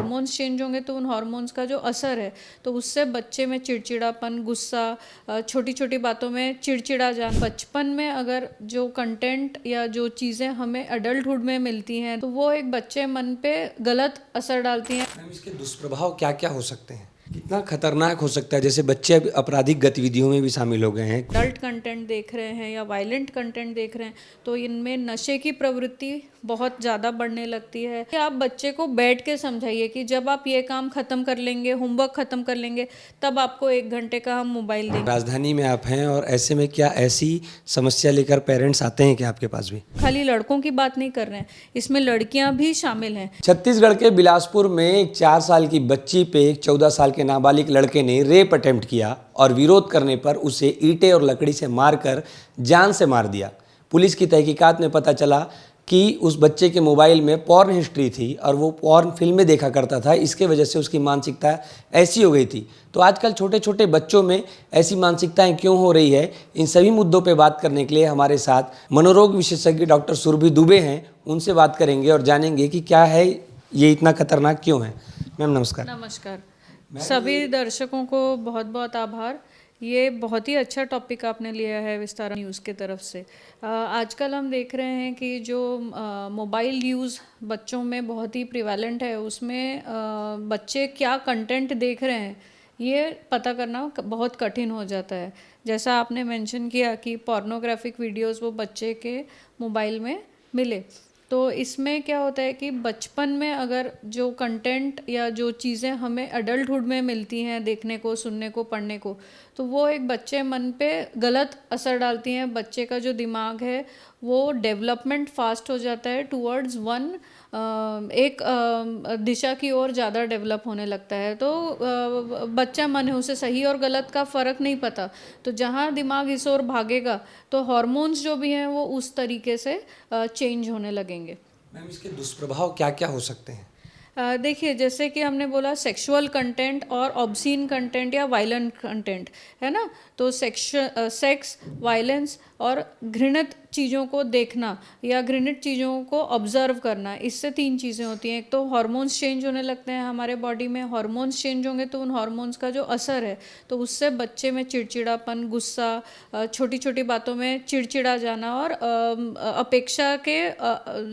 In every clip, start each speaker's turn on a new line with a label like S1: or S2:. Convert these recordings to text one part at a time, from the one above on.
S1: Hormones change होंगे तो उन हार्मोन्स का जो असर है तो उससे बच्चे में चिड़चिड़ापन, गुस्सा, छोटी छोटी बातों में चिड़चिड़ा जाना। बचपन में अगर जो कंटेंट या जो चीज़ें हमें अडल्टहुड में मिलती हैं तो वो एक बच्चे मन पे गलत असर डालती हैं।
S2: मैम, इसके दुष्प्रभाव क्या क्या हो सकते हैं? कितना खतरनाक हो सकता है? जैसे बच्चे अब आपराधिक गतिविधियों में भी शामिल हो गए हैं।
S1: अडल्ट कंटेंट देख रहे हैं या वायलेंट कंटेंट देख रहे हैं तो इनमें नशे की प्रवृत्ति बहुत ज़्यादा बढ़ने लगती है। कि आप बच्चे को बैठ के समझाइए कि जब आप ये काम ख़त्म कर लेंगे, होमवर्क ख़त्म कर लेंगे, तब आपको 1 घंटे का हम मोबाइल देंगे।
S2: राजधानी में आप हैं और ऐसे में क्या ऐसी समस्या लेकर पेरेंट्स आते हैं क्या आपके पास भी?
S1: खाली लड़कों की बात नहीं कर रहे हैं, इसमें लड़कियां भी शामिल हैं।
S2: छत्तीसगढ़ के बिलासपुर में एक 4 साल की बच्ची पे एक 14 साल के नाबालिग लड़के ने रेप अटेम्प्ट किया और विरोध करने पर उसे ईंटें और लकड़ी से मारकर जान से मार दिया। पुलिस की तहकीकात में पता चला कि उस बच्चे के मोबाइल में पॉर्न हिस्ट्री थी और वो पॉर्न फिल्में देखा करता था। इसके वजह से उसकी मानसिकता ऐसी हो गई थी। तो आजकल छोटे छोटे बच्चों में ऐसी मानसिकताएं क्यों हो रही है, इन सभी मुद्दों पे बात करने के लिए हमारे साथ मनोरोग विशेषज्ञ डॉक्टर सुरभि दुबे हैं। उनसे बात करेंगे और जानेंगे कि क्या है, ये इतना खतरनाक क्यों है। मैम नमस्कार।
S1: नमस्कार। सभी दर्शकों को बहुत बहुत आभार। ये बहुत ही अच्छा टॉपिक आपने लिया है विस्तारा न्यूज़ के तरफ से। आजकल हम देख रहे हैं कि जो मोबाइल यूज़ बच्चों में बहुत ही प्रिवेलेंट है, उसमें बच्चे क्या कंटेंट देख रहे हैं ये पता करना बहुत कठिन हो जाता है। जैसा आपने मेंशन किया कि पोर्नोग्राफिक वीडियोस वो बच्चे के मोबाइल में मिले, तो इसमें क्या होता है कि बचपन में अगर जो कंटेंट या जो चीज़ें हमें अडल्टहुड में मिलती हैं देखने को, सुनने को, पढ़ने को, तो वो एक बच्चे मन पे गलत असर डालती हैं। बच्चे का जो दिमाग है वो डेवलपमेंट फास्ट हो जाता है टूवर्ड्स एक दिशा की ओर ज़्यादा डेवलप होने लगता है। तो बच्चा मन है, उसे सही और गलत का फ़र्क नहीं पता, तो जहाँ दिमाग इस ओर भागेगा तो हार्मोन्स जो भी हैं वो उस तरीके से चेंज होने लगेंगे।
S2: मैम, इसके दुष्प्रभाव क्या क्या हो सकते हैं?
S1: देखिए, जैसे कि हमने बोला सेक्सुअल कंटेंट और ऑब्सीन कंटेंट या वायलेंट कंटेंट, है ना। तो सेक्स, वायलेंस और घृणित चीज़ों को देखना या घृणित चीज़ों को ऑब्जर्व करना, इससे 3 चीज़ें होती हैं। एक तो हार्मोन्स चेंज होने लगते हैं हमारे बॉडी में। हार्मोन्स चेंज होंगे तो उन हार्मोन्स का जो असर है तो उससे बच्चे में चिड़चिड़ापन, गुस्सा, छोटी छोटी बातों में चिड़चिड़ा जाना और अपेक्षा के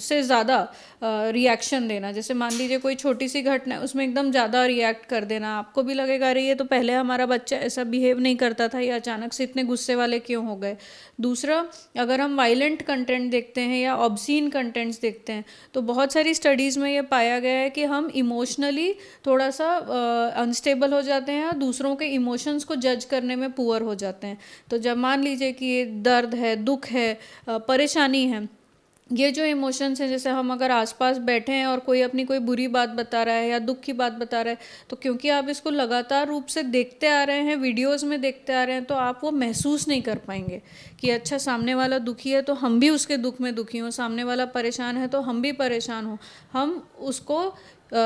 S1: से ज़्यादा रिएक्शन देना। जैसे मान लीजिए कोई छोटी सी घटना है, उसमें एकदम ज़्यादा रिएक्ट कर देना, आपको भी लगेगा अरे ये तो पहले हमारा बच्चा ऐसा बिहेव नहीं करता था, ये अचानक से इतने गुस्से वाले क्यों हो गए। दूसरा, अगर हम वायलेंट कंटेंट देखते हैं या ऑब्सीन कंटेंट्स देखते हैं तो बहुत सारी स्टडीज़ में ये पाया गया है कि हम इमोशनली थोड़ा सा अनस्टेबल हो जाते हैं और दूसरों के इमोशंस को जज करने में पुअर हो जाते हैं। तो जब मान लीजिए कि ये दर्द है, दुख है, परेशानी है, ये जो इमोशंस हैं, जैसे हम अगर आसपास बैठे हैं और कोई अपनी कोई बुरी बात बता रहा है या दुख की बात बता रहा है, तो क्योंकि आप इसको लगातार रूप से देखते आ रहे हैं, वीडियोस में देखते आ रहे हैं, तो आप वो महसूस नहीं कर पाएंगे कि अच्छा सामने वाला दुखी है तो हम भी उसके दुख में दुखी हों, सामने वाला परेशान है तो हम भी परेशान हों। हम उसको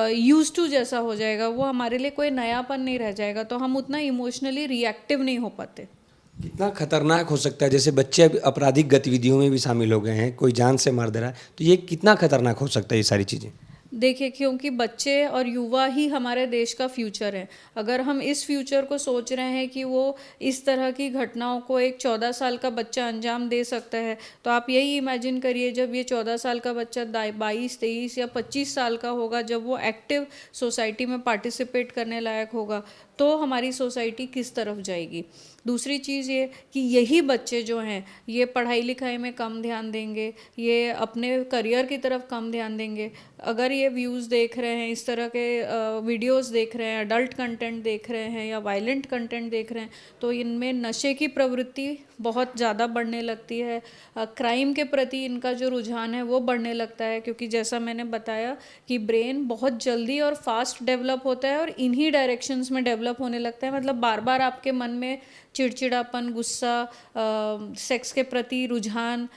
S1: यूज टू जैसा हो जाएगा, वो हमारे लिए कोई नयापन नहीं रह जाएगा, तो हम उतना इमोशनली रिएक्टिव नहीं हो पाते।
S2: कितना खतरनाक हो सकता है? जैसे बच्चे अब आपराधिक गतिविधियों में भी शामिल हो गए हैं, कोई जान से मार दे रहा है, तो ये कितना खतरनाक हो सकता है ये सारी चीज़ें?
S1: देखिए, क्योंकि बच्चे और युवा ही हमारे देश का फ्यूचर है। अगर हम इस फ्यूचर को सोच रहे हैं कि वो इस तरह की घटनाओं को एक 14 साल का बच्चा अंजाम दे सकता है, तो आप यही इमेजिन करिए जब ये 14 साल का बच्चा 22, 23 या 25 साल का होगा, जब वो एक्टिव सोसाइटी में पार्टिसिपेट करने लायक होगा, तो हमारी सोसाइटी किस तरफ जाएगी। दूसरी चीज़ ये कि यही बच्चे जो हैं ये पढ़ाई लिखाई में कम ध्यान देंगे, ये अपने करियर की तरफ कम ध्यान देंगे। अगर ये व्यूज़ देख रहे हैं, इस तरह के वीडियोस देख रहे हैं, अडल्ट कंटेंट देख रहे हैं या वायलेंट कंटेंट देख रहे हैं, तो इनमें नशे की प्रवृत्ति बहुत ज़्यादा बढ़ने लगती है। क्राइम के प्रति इनका जो रुझान है वो बढ़ने लगता है, क्योंकि जैसा मैंने बताया कि ब्रेन बहुत जल्दी और फास्ट डेवलप होता है और इन्हीं डायरेक्शंस में डेवलप होने लगता है। मतलब बार बार आपके मन में चिड़चिड़ापन, गुस्सा, सेक्स के प्रति रुझान,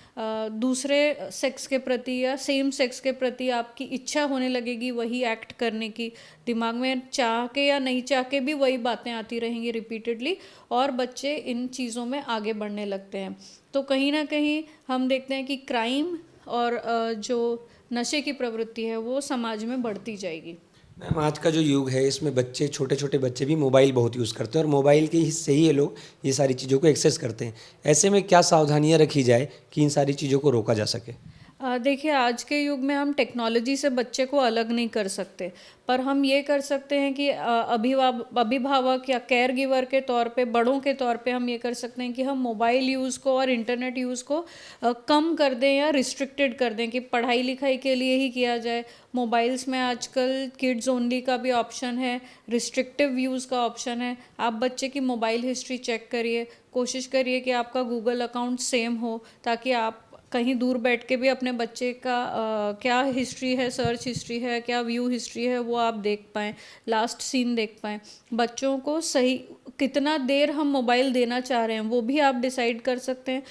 S1: दूसरे सेक्स के प्रति या सेम सेक्स के प्रति आपकी इच्छा होने लगेगी वही एक्ट करने की। दिमाग में चाह के या नहीं चाह के भी वही बातें आती रहेंगी रिपीटेडली, और बच्चे इन चीज़ों में आगे बढ़ने लगते हैं। तो कहीं ना कहीं हम देखते हैं कि क्राइम और जो नशे की प्रवृत्ति है वो समाज में बढ़ती जाएगी।
S2: मैम आज का जो युग है इसमें बच्चे छोटे छोटे बच्चे भी मोबाइल बहुत यूज़ करते हैं और मोबाइल के हिस्से ही ये लोग ये सारी चीज़ों को एक्सेस करते हैं। ऐसे में क्या सावधानियां रखी जाए कि इन सारी चीज़ों को रोका जा सके?
S1: देखिए आज के युग में हम टेक्नोलॉजी से बच्चे को अलग नहीं कर सकते, पर हम ये कर सकते हैं कि अभिभावक या केयर गिवर के तौर पे, बड़ों के तौर पे हम ये कर सकते हैं कि हम मोबाइल यूज़ को और इंटरनेट यूज़ को कम कर दें या रिस्ट्रिक्टेड कर दें, कि पढ़ाई लिखाई के लिए ही किया जाए। मोबाइल्स में आजकल किड्स ओनली का भी ऑप्शन है, रिस्ट्रिक्टिव यूज़ का ऑप्शन है। आप बच्चे की मोबाइल हिस्ट्री चेक करिए, कोशिश करिए कि आपका गूगल अकाउंट सेम हो, ताकि आप कहीं दूर बैठ के भी अपने बच्चे का क्या हिस्ट्री है, सर्च हिस्ट्री है, क्या व्यू हिस्ट्री है, वो आप देख पाएँ, लास्ट सीन देख पाएँ। बच्चों को सही कितना देर हम मोबाइल देना चाह रहे हैं वो भी आप डिसाइड कर सकते हैं।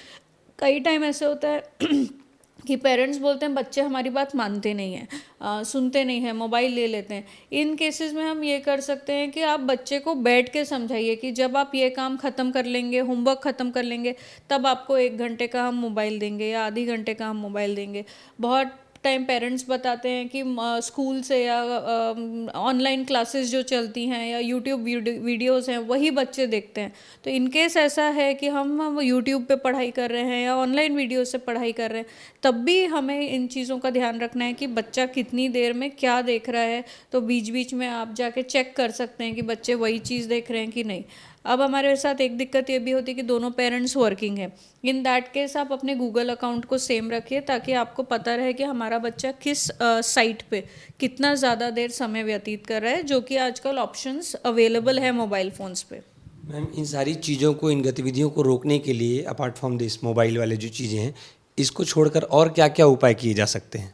S1: कई टाइम ऐसे होता है कि पेरेंट्स बोलते हैं बच्चे हमारी बात मानते नहीं हैं, सुनते नहीं हैं, मोबाइल ले लेते हैं। इन केसेस में हम ये कर सकते हैं कि आप बच्चे को बैठ के समझाइए कि जब आप ये काम ख़त्म कर लेंगे, होमवर्क ख़त्म कर लेंगे, तब आपको 1 घंटे का हम मोबाइल देंगे या आधी घंटे का हम मोबाइल देंगे। बहुत टाइम पेरेंट्स बताते हैं कि स्कूल से या ऑनलाइन क्लासेस जो चलती हैं या यूट्यूब वीडियोस हैं वही बच्चे देखते हैं। तो इन केस ऐसा है कि हम यूट्यूब पे पढ़ाई कर रहे हैं या ऑनलाइन वीडियो से पढ़ाई कर रहे हैं, तब भी हमें इन चीज़ों का ध्यान रखना है कि बच्चा कितनी देर में क्या देख रहा है। तो बीच बीच में आप जाके चेक कर सकते हैं कि बच्चे वही चीज़ देख रहे हैं कि नहीं। अब हमारे साथ एक दिक्कत ये भी होती है कि दोनों पेरेंट्स वर्किंग है। इन दैट केस आप अपने गूगल अकाउंट को सेम रखिए, ताकि आपको पता रहे कि हमारा बच्चा किस साइट पे कितना ज़्यादा देर समय व्यतीत कर रहा है, जो कि आजकल ऑप्शंस अवेलेबल है मोबाइल फ़ोन्स पे।
S2: मैम इन सारी चीज़ों को, इन गतिविधियों को रोकने के लिए अपार्ट फ्रॉम दिस मोबाइल वाले जो चीज़ें हैं, इसको छोड़कर और क्या क्या उपाय किए जा सकते हैं?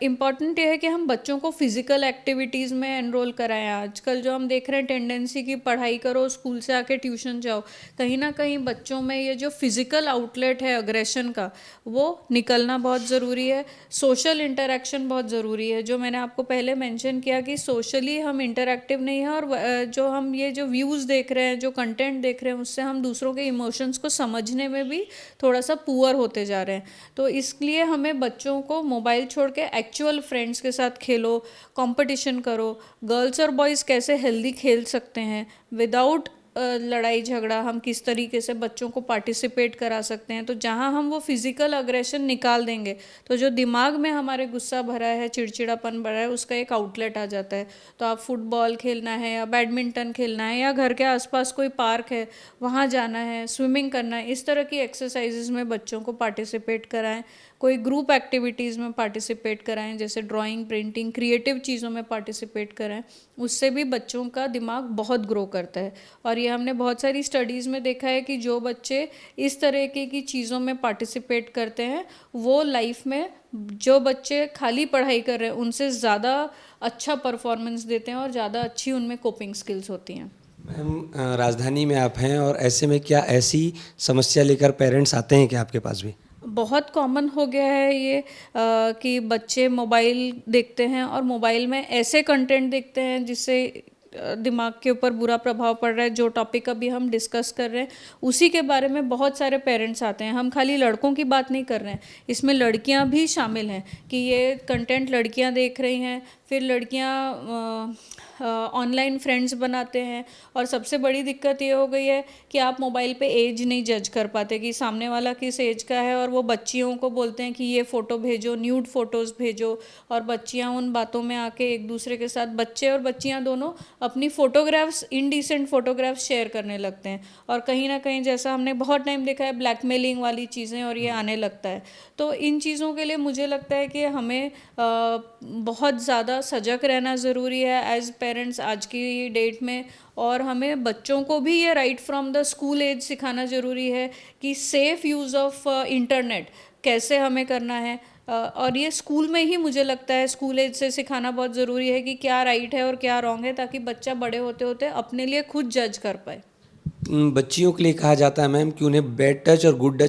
S1: इम्पॉर्टेंट ये है कि हम बच्चों को फिज़िकल एक्टिविटीज़ में एनरोल कराएं। आजकल जो हम देख रहे हैं टेंडेंसी की पढ़ाई करो, स्कूल से आके ट्यूशन जाओ, कहीं ना कहीं बच्चों में ये जो फिज़िकल आउटलेट है अग्रेशन का, वो निकलना बहुत ज़रूरी है। सोशल इंटरेक्शन बहुत ज़रूरी है, जो मैंने आपको पहले मेंशन किया कि सोशली हम इंटरेक्टिव नहीं है, और जो हम ये जो व्यूज़ देख रहे हैं, जो कंटेंट देख रहे हैं, उससे हम दूसरों के इमोशंस को समझने में भी थोड़ा सा पुअर होते जा रहे हैं। तो इसलिए हमें बच्चों को मोबाइल छोड़ के एक्चुअल फ्रेंड्स के साथ खेलो, कंपटीशन करो। गर्ल्स और बॉयज़ कैसे हेल्दी खेल सकते हैं विदाउट लड़ाई झगड़ा, हम किस तरीके से बच्चों को पार्टिसिपेट करा सकते हैं। तो जहाँ हम वो फिज़िकल अग्रेशन निकाल देंगे, तो जो दिमाग में हमारे गुस्सा भरा है, चिड़चिड़ापन भरा है, उसका एक आउटलेट आ जाता है। तो आप फुटबॉल खेलना है या बैडमिंटन खेलना है या घर के आसपास कोई पार्क है वहाँ जाना है, स्विमिंग करना है, इस तरह की एक्सरसाइजेज में बच्चों को पार्टिसिपेट कराएं। कोई ग्रुप एक्टिविटीज़ में पार्टिसिपेट कराएं, जैसे ड्राइंग, पेंटिंग, क्रिएटिव चीज़ों में पार्टिसिपेट कराएं। उससे भी बच्चों का दिमाग बहुत ग्रो करता है। और ये हमने बहुत सारी स्टडीज़ में देखा है कि जो बच्चे इस तरह की चीज़ों में पार्टिसिपेट करते हैं, वो लाइफ में जो बच्चे खाली पढ़ाई कर रहे हैं उनसे ज़्यादा अच्छा परफॉर्मेंस देते हैं और ज़्यादा अच्छी उनमें कोपिंग स्किल्स होती हैं।
S2: मैम राजधानी में आप हैं और ऐसे में क्या ऐसी समस्या लेकर पेरेंट्स आते हैं क्या आपके पास भी?
S1: बहुत कॉमन हो गया है ये कि बच्चे मोबाइल देखते हैं और मोबाइल में ऐसे कंटेंट देखते हैं जिससे दिमाग के ऊपर बुरा प्रभाव पड़ रहा है। जो टॉपिक अभी हम डिस्कस कर रहे हैं उसी के बारे में बहुत सारे पेरेंट्स आते हैं। हम खाली लड़कों की बात नहीं कर रहे हैं, इसमें लड़कियां भी शामिल हैं कि ये कंटेंट लड़कियां देख रही हैं। फिर लड़कियां ऑनलाइन फ्रेंड्स बनाते हैं। और सबसे बड़ी दिक्कत ये हो गई है कि आप मोबाइल पे एज नहीं जज कर पाते कि सामने वाला किस एज का है, और वो बच्चियों को बोलते हैं कि ये फ़ोटो भेजो, न्यूड फ़ोटोज़ भेजो, और बच्चियां उन बातों में आके एक दूसरे के साथ, बच्चे और बच्चियां दोनों अपनी फ़ोटोग्राफ्स, इनडिसेंट फ़ोटोग्राफ्स शेयर करने लगते हैं। और कहीं ना कहीं जैसा हमने बहुत टाइम देखा है, ब्लैकमेलिंग वाली चीज़ें और ये आने लगता है। तो इन चीज़ों के लिए मुझे लगता है कि हमें बहुत ज़्यादा सजग रहना ज़रूरी है एज पेरेंट्स आज की डेट में। और हमें बच्चों को भी ये right from the school age सिखाना ज़रूरी है कि सेफ़ यूज़ ऑफ इंटरनेट कैसे हमें करना है। और ये स्कूल में ही मुझे लगता है स्कूल एज से सिखाना बहुत ज़रूरी है कि क्या राइट है और क्या रॉन्ग है, ताकि बच्चा बड़े होते होते अपने लिए खुद जज कर पाए।
S2: बच्चियों के लिए कहा जाता है मैम कि उन्हें बैड टच और गुड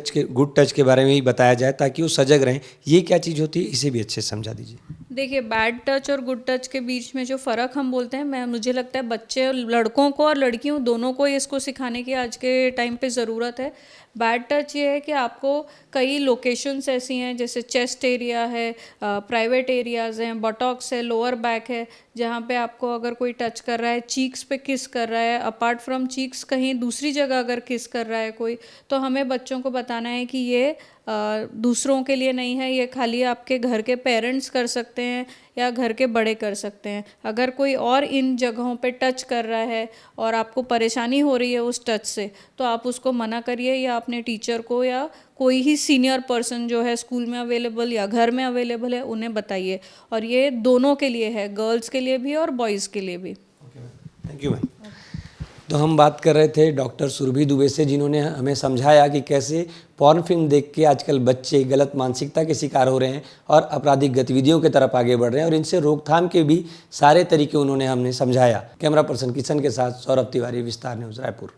S2: टच के बारे में ही बताया जाए ताकि वो सजग रहें। ये क्या चीज़ होती है, इसे भी अच्छे से समझा दीजिए।
S1: देखिए, बैड टच और गुड टच के बीच में जो फ़र्क हम बोलते हैं, मुझे लगता है बच्चे, लड़कों को और लड़कियों दोनों को इसको सिखाने की आज के टाइम पे ज़रूरत है। बैड टच ये है कि आपको कई लोकेशंस ऐसी हैं, जैसे चेस्ट एरिया है, प्राइवेट एरियाज़ हैं, बटॉक्स है, लोअर बैक है, जहाँ पे आपको अगर कोई टच कर रहा है, चीक्स पे किस कर रहा है, अपार्ट फ्रॉम चीक्स कहीं दूसरी जगह अगर किस कर रहा है कोई, तो हमें बच्चों को बताना है कि ये दूसरों के लिए नहीं है, ये खाली आपके घर के पेरेंट्स कर सकते हैं या घर के बड़े कर सकते हैं। अगर कोई और इन जगहों पे टच कर रहा है और आपको परेशानी हो रही है उस टच से, तो आप उसको मना करिए, या अपने टीचर को या कोई ही सीनियर पर्सन जो है स्कूल में अवेलेबल या घर में अवेलेबल है उन्हें बताइए। और ये दोनों के लिए है, गर्ल्स के लिए भी और बॉयज़ के लिए भी।
S2: Thank you ma'am. तो हम बात कर रहे थे डॉक्टर सुरभि दुबे से, जिन्होंने हमें समझाया कि कैसे पॉर्न फिल्म देख के आजकल बच्चे गलत मानसिकता के शिकार हो रहे हैं और आपराधिक गतिविधियों की तरफ आगे बढ़ रहे हैं, और इनसे रोकथाम के भी सारे तरीके उन्होंने हमने समझाया। कैमरा पर्सन किशन के साथ सौरभ तिवारी, विस्तार न्यूज़, रायपुर।